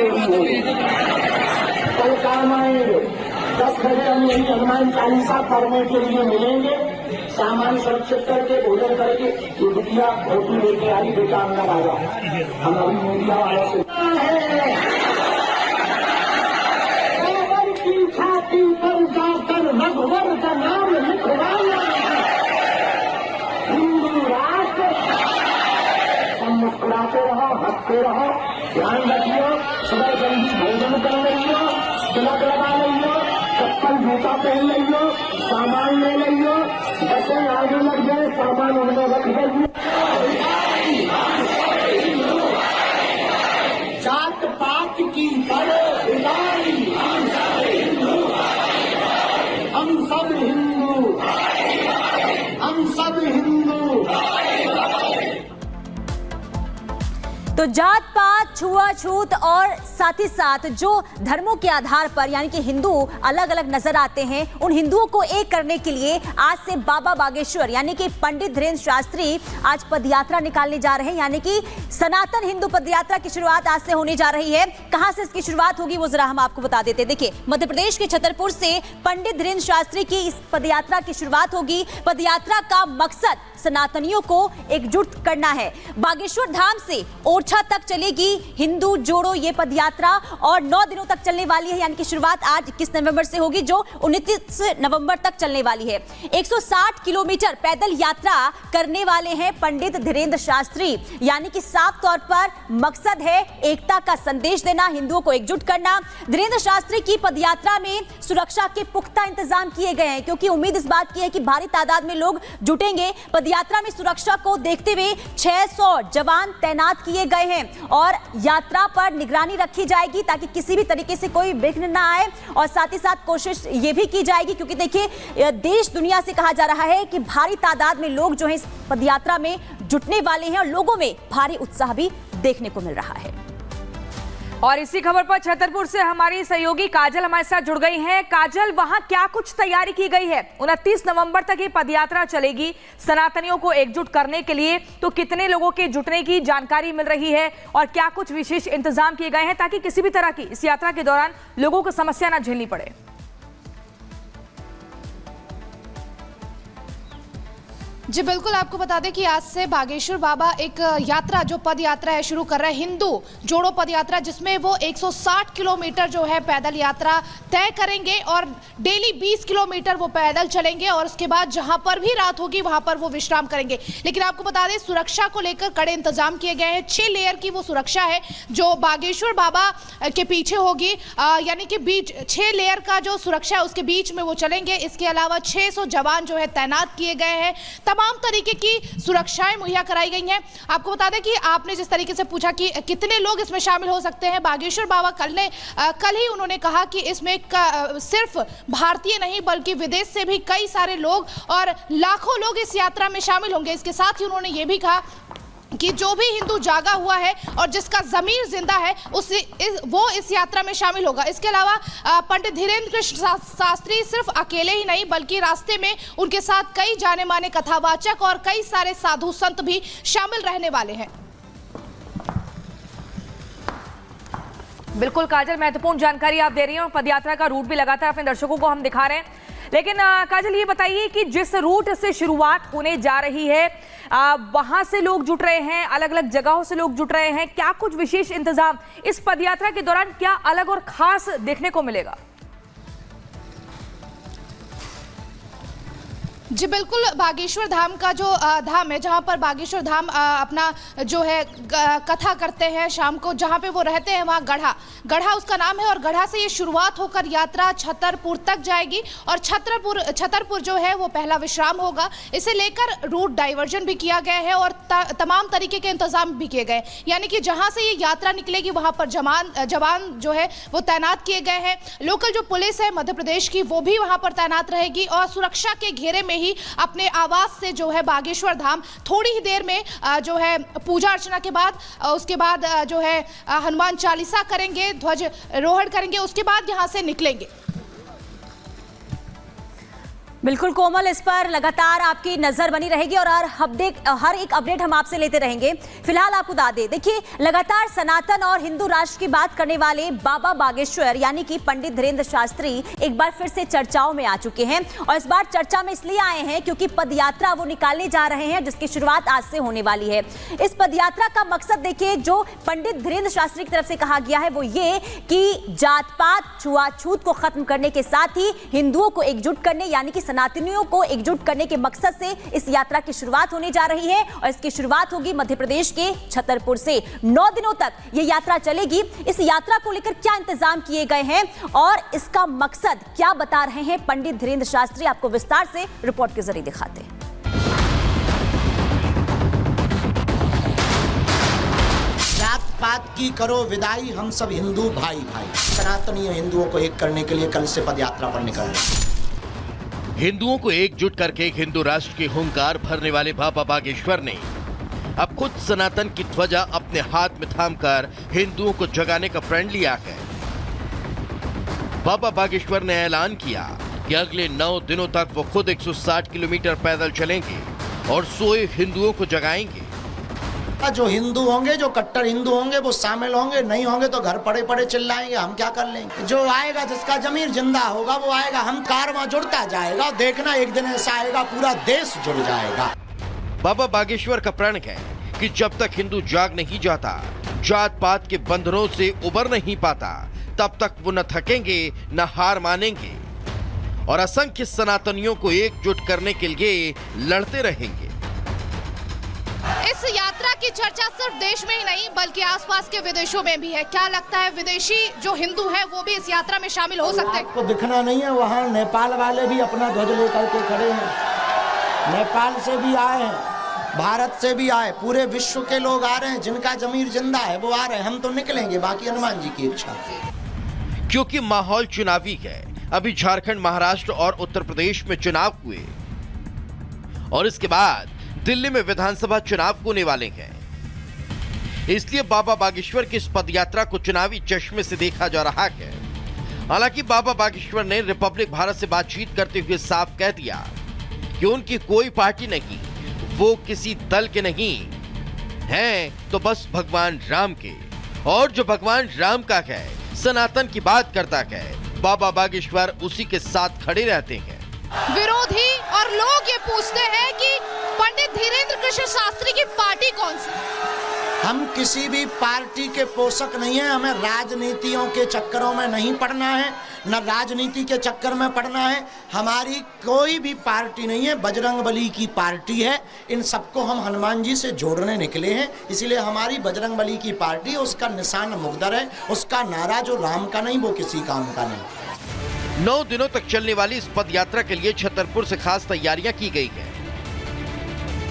चोरी होगी। कल काम आएंगे, 10 बजे हम यही हनुमान चालीसा पढ़ने के लिए मिलेंगे, सामान सुरक्षित करके भोजन करके। ये बिटिया धोती लेके आई, बेटा अंदर आ जाओ, हम अभी मीडिया वालों से की छाती पर जाकर भगवान का नाम लिखवाना। हिंदू राष्ट्र, हम मुस्कुराते रहो, हंसते रहो, ध्यान रखियो, सुबह जल्दी भोजन कर लियो, तिलक लगा लियो, चप्पल जूता पहन लियो, सामान ले लियो, बसें आगे लग जाए, सामान उनमें रख दियो। जात पात की बड़े बिगाड़ी, हम सब हिंदू, हम सब हिंदू। तो जात पात, छुआछूत और साथ ही साथ जो धर्मों के आधार पर यानी कि हिंदू अलग अलग नजर आते हैं, उन हिंदुओं को एक करने के लिए आज से बाबा बागेश्वर यानी कि पंडित धीरेन्द्र शास्त्री आज पदयात्रा निकालने जा रहे हैं। यानी कि सनातन हिंदू पदयात्रा की शुरुआत आज से होने जा रही है। कहां से इसकी शुरुआत होगी वो जरा हम आपको बता देते हैं। देखिए, मध्य प्रदेश के छतरपुर से पंडित धीरेन्द्र शास्त्री की इस पदयात्रा की शुरुआत होगी। पदयात्रा का मकसद सनातनियों को एकजुट करना है। बागेश्वर धाम से ओरछा तक चलेगी हिंदू जोड़ो ये पदयात्रा और 9 दिनों तक चलने वाली है। यानी कि शुरुआत आज 21 नवंबर से होगी जो 29 नवंबर तक चलने वाली है। 160 किलोमीटर पैदल यात्रा करने वाले हैं पंडित धीरेन्द्र शास्त्री। यानी कि साफ तौर पर मकसद है एकता का संदेश देना, हिंदुओं को एकजुट करना। धीरेन्द्र शास्त्री की पदयात्रा में सुरक्षा के पुख्ता इंतजाम किए गए हैं क्योंकि उम्मीद इस बात की है कि भारी तादाद में लोग जुटेंगे। पदयात्रा में सुरक्षा को देखते हुए 600 जवान तैनात किए गए हैं और यात्रा पर निगरानी रखी जाएगी ताकि किसी भी तरीके से कोई विघ्न ना आए। और साथ ही साथ कोशिश ये भी की जाएगी क्योंकि देखिए देश दुनिया से कहा जा रहा है कि भारी तादाद में लोग जो है इस पदयात्रा में जुटने वाले हैं और लोगों में भारी उत्साह भी देखने को मिल रहा है। और इसी खबर पर छतरपुर से हमारी सहयोगी काजल हमारे साथ जुड़ गई हैं। काजल, वहां क्या कुछ तैयारी की गई है? 29 नवंबर तक ये पदयात्रा चलेगी सनातनियों को एकजुट करने के लिए, तो कितने लोगों के जुटने की जानकारी मिल रही है और क्या कुछ विशेष इंतजाम किए गए हैं ताकि किसी भी तरह की इस यात्रा के दौरान लोगों को समस्या ना झेलनी पड़े? जी बिल्कुल, आपको बता दें कि आज से बागेश्वर बाबा एक यात्रा जो पद यात्रा है शुरू कर रहे हैं, हिंदू जोड़ो पद यात्रा, जिसमें वो 160 किलोमीटर जो है पैदल यात्रा तय करेंगे और डेली 20 किलोमीटर वो पैदल चलेंगे और उसके बाद जहां पर भी रात होगी वहां पर वो विश्राम करेंगे। लेकिन आपको बता दें सुरक्षा को लेकर कड़े इंतजाम किए गए हैं। 6 लेयर की वो सुरक्षा है जो बागेश्वर बाबा के पीछे होगी, यानी कि बीच 6 लेयर का जो सुरक्षा है उसके बीच में वो चलेंगे। इसके अलावा 600 जवान जो है तैनात किए गए हैं। तमाम तरीके की सुरक्षाएं मुहैया कराई गई हैं। आपको बता दें कि आपने जिस तरीके से पूछा कि कितने लोग इसमें शामिल हो सकते हैं, बागेश्वर बाबा कल ही उन्होंने कहा कि इसमें सिर्फ भारतीय नहीं बल्कि विदेश से भी कई सारे लोग और लाखों लोग इस यात्रा में शामिल होंगे। इसके साथ ही उन्होंने ये भी कहा कि जो भी हिंदू जागा हुआ है और जिसका ज़मीर जिंदा है वो इस यात्रा में शामिल होगा। इसके अलावा पंडित धीरेन्द्र शास्त्री सिर्फ अकेले ही नहीं बल्कि रास्ते में उनके साथ कई जाने माने कथावाचक और कई सारे साधु संत भी शामिल रहने वाले हैं। बिल्कुल काजल, महत्वपूर्ण जानकारी आप दे रही हैं और पदयात्रा का रूट भी लगातार अपने दर्शकों को हम दिखा रहे हैं। लेकिन काजल ये बताइए कि जिस रूट से शुरुआत होने जा रही है वहां से लोग जुट रहे हैं, अलग अलग जगहों से लोग जुट रहे हैं, क्या कुछ विशेष इंतजाम इस पदयात्रा के दौरान क्या अलग और खास देखने को मिलेगा? जी बिल्कुल, बागेश्वर धाम का जो धाम है जहाँ पर बागेश्वर धाम अपना जो है कथा करते हैं शाम को, जहाँ पे वो रहते हैं वहाँ गढ़ा उसका नाम है और गढ़ा से ये शुरुआत होकर यात्रा छतरपुर तक जाएगी और छतरपुर जो है वो पहला विश्राम होगा। इसे लेकर रूट डाइवर्जन भी किया गया है और तमाम तरीके के इंतजाम भी किए गए, यानी कि जहाँ से ये यात्रा निकलेगी वहाँ पर जवान जो है वो तैनात किए गए हैं। लोकल जो पुलिस है मध्य प्रदेश की वो भी वहाँ पर तैनात रहेगी और सुरक्षा के घेरे में ही अपने आवास से जो है बागेश्वर धाम थोड़ी ही देर में जो है पूजा अर्चना के बाद उसके बाद जो है हनुमान चालीसा करेंगे, ध्वज रोहण करेंगे, उसके बाद यहां से निकलेंगे। बिल्कुल कोमल, इस पर लगातार आपकी नजर बनी रहेगी और हर एक अपडेट हम आपसे लेते रहेंगे। फिलहाल आपको बता दें, देखिए लगातार सनातन और हिंदू राष्ट्र की बात करने वाले बाबा बागेश्वर यानी कि पंडित धीरेंद्र शास्त्री एक बार फिर से चर्चाओं में आ चुके हैं। और इस बार चर्चा में इसलिए आए हैं क्योंकि पदयात्रा वो निकालने जा रहे हैं जिसकी शुरुआत आज से होने वाली है। इस पदयात्रा का मकसद देखिए, जो पंडित धीरेंद्र शास्त्री की तरफ से कहा गया है वो ये कि जात पात छुआछूत को खत्म करने के साथ ही हिंदुओं को एकजुट करने यानी कि सनातनियों को एकजुट करने के मकसद से इस यात्रा की शुरुआत होने जा रही है। और इसकी शुरुआत होगी मध्य प्रदेश के छतरपुर से। 9 दिनों तक ये यात्रा चलेगी। इस यात्रा को लेकर क्या इंतजाम किए गए हैं और इसका मकसद क्या बता रहे हैं पंडित धीरेंद्र शास्त्री, आपको विस्तार से रिपोर्ट के जरिए दिखाते हैं। जात पात की करो विदाई, हम सब हिंदू भाई भाई। सनातनी हिंदुओं को एक करने के लिए कल से पदयात्रा पर निकल रहे हैं। हिंदुओं को एकजुट करके एक हिंदू राष्ट्र की हुंकार भरने वाले बाबा बागेश्वर ने अब खुद सनातन की ध्वजा अपने हाथ में थामकर हिंदुओं को जगाने का प्रण लिया है। बाबा बागेश्वर ने ऐलान किया कि अगले 9 दिनों तक वो खुद 160 किलोमीटर पैदल चलेंगे और सोए हिंदुओं को जगाएंगे। जो हिंदू होंगे, जो कट्टर हिंदू होंगे वो शामिल होंगे, नहीं होंगे तो घर पड़े पड़े चिल्लाएंगे, हम क्या कर लेंगे। जो आएगा, जिसका जमीर जिंदा होगा वो आएगा, हम कारवां जुड़ता जाएगा। देखना एक दिन ऐसा आएगा पूरा देश जुड़ जाएगा। बाबा बागेश्वर का प्रण है कि जब तक हिंदू जाग नहीं जाता, जात पात के बंधनों से उबर नहीं पाता, तब तक वो न थकेंगे न हार मानेंगे और असंख्य सनातनियों को एकजुट करने के लिए लड़ते रहेंगे। इस यात्रा की चर्चा सिर्फ देश में ही नहीं बल्कि आसपास के विदेशों में भी है। क्या लगता है विदेशी जो हिंदू हैं वो भी इस यात्रा में शामिल हो सकते हैं? आपको दिखना नहीं है, वहाँ नेपाल वाले भी अपना ध्वज लेकर के खड़े हैं। नेपाल से भी आए हैं, भारत से भी आए, पूरे विश्व के लोग आ रहे हैं। जिनका जमीर जिंदा है वो आ रहे हैं। हम तो निकलेंगे, बाकी हनुमान जी की इच्छा। क्योंकि माहौल चुनावी है। अभी झारखंड, महाराष्ट्र और उत्तर प्रदेश में चुनाव हुए और इसके बाद दिल्ली में विधानसभा चुनाव होने वाले हैं। इसलिए बाबा बागेश्वर की इस पदयात्रा को चुनावी चश्मे से देखा जा रहा है। हालांकि बाबा बागेश्वर ने रिपब्लिक भारत से बातचीत करते हुए साफ कह दिया कि उनकी कोई पार्टी नहीं, वो किसी दल के नहीं हैं, तो बस भगवान राम के। और जो भगवान राम का है, सनातन की बात करता है, बाबा बागेश्वर उसी के साथ खड़े रहते हैं। विरोधी और लोग ये पूछते हैं कि पंडित धीरेंद्र कृष्ण शास्त्री की पार्टी कौन सी? हम किसी भी पार्टी के पोषक नहीं है। हमें राजनीतियों के चक्करों में नहीं पड़ना है, न राजनीति के चक्कर में पड़ना है। हमारी कोई भी पार्टी नहीं है, बजरंगबली की पार्टी है। इन सबको हम हनुमान जी से जोड़ने निकले हैं। इसीलिए हमारी बजरंगबली की पार्टी, उसका निशान मुकद्दर है, उसका नारा जो राम का नहीं वो किसी काम का नहीं। 9 दिनों तक चलने वाली इस पद यात्रा के लिए छतरपुर से खास तैयारियां की गई हैं।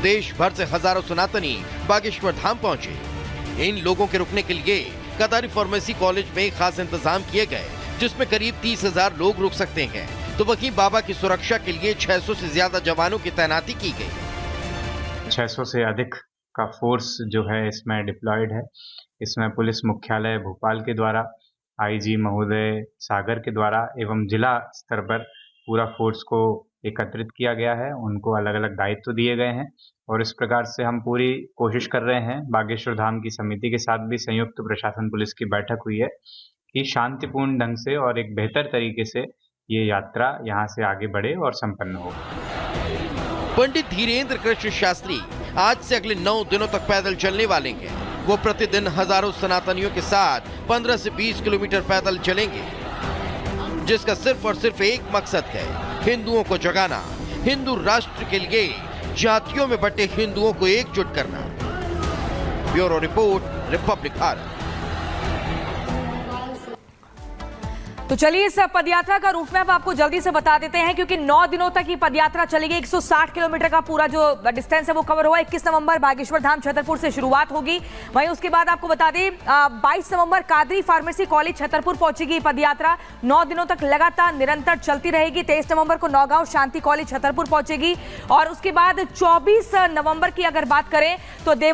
देश भर से हजारों सनातनी बागेश्वर धाम पहुंचे। इन लोगों के रुकने के लिए कतारी फार्मेसी कॉलेज में खास इंतजाम किए गए, जिसमें करीब 30,000 लोग रुक सकते हैं। तो वहीं बाबा की सुरक्षा के लिए 600 से ज्यादा जवानों की तैनाती की गई। 600 से अधिक का फोर्स जो है इसमें डिप्लॉयड है। इसमें पुलिस मुख्यालय भोपाल के द्वारा, आईजी महोदय सागर के द्वारा एवं जिला स्तर पर पूरा फोर्स को एकत्रित किया गया है। उनको अलग अलग दायित्व दिए गए हैं और इस प्रकार से हम पूरी कोशिश कर रहे हैं। बागेश्वर धाम की समिति के साथ भी संयुक्त प्रशासन पुलिस की बैठक हुई है कि शांतिपूर्ण ढंग से और एक बेहतर तरीके से ये यात्रा यहाँ से आगे बढ़े और संपन्न हो। पंडित धीरेंद्र कृष्ण शास्त्री आज से अगले 9 दिनों तक पैदल चलने वाले हैं। वो प्रतिदिन हजारों सनातनियों के साथ 15 से 20 किलोमीटर पैदल चलेंगे, जिसका सिर्फ और सिर्फ एक मकसद है, हिंदुओं को जगाना, हिंदू राष्ट्र के लिए जातियों में बंटे हिंदुओं को एकजुट करना। Bureau report, Republic Bharat. तो चलिए इस पदयात्रा का रूट मैप आपको जल्दी से बता देते हैं, क्योंकि 9 दिनों तक ये पदयात्रा चलेगी। 160 किलोमीटर का पूरा जो डिस्टेंस है वो कवर हुआ। 21 नवंबर बागेश्वर धाम छतरपुर से शुरुआत होगी। वहीं उसके बाद आपको बता दें 22 नवंबर कादरी फार्मेसी कॉलेज छतरपुर पहुंचेगी पदयात्रा। 9 दिनों तक लगातार निरंतर चलती रहेगी। 23 नवंबर को नौगांव शांति कॉलेज छतरपुर पहुंचेगी और उसके बाद 24 नवंबर की अगर बात करें तो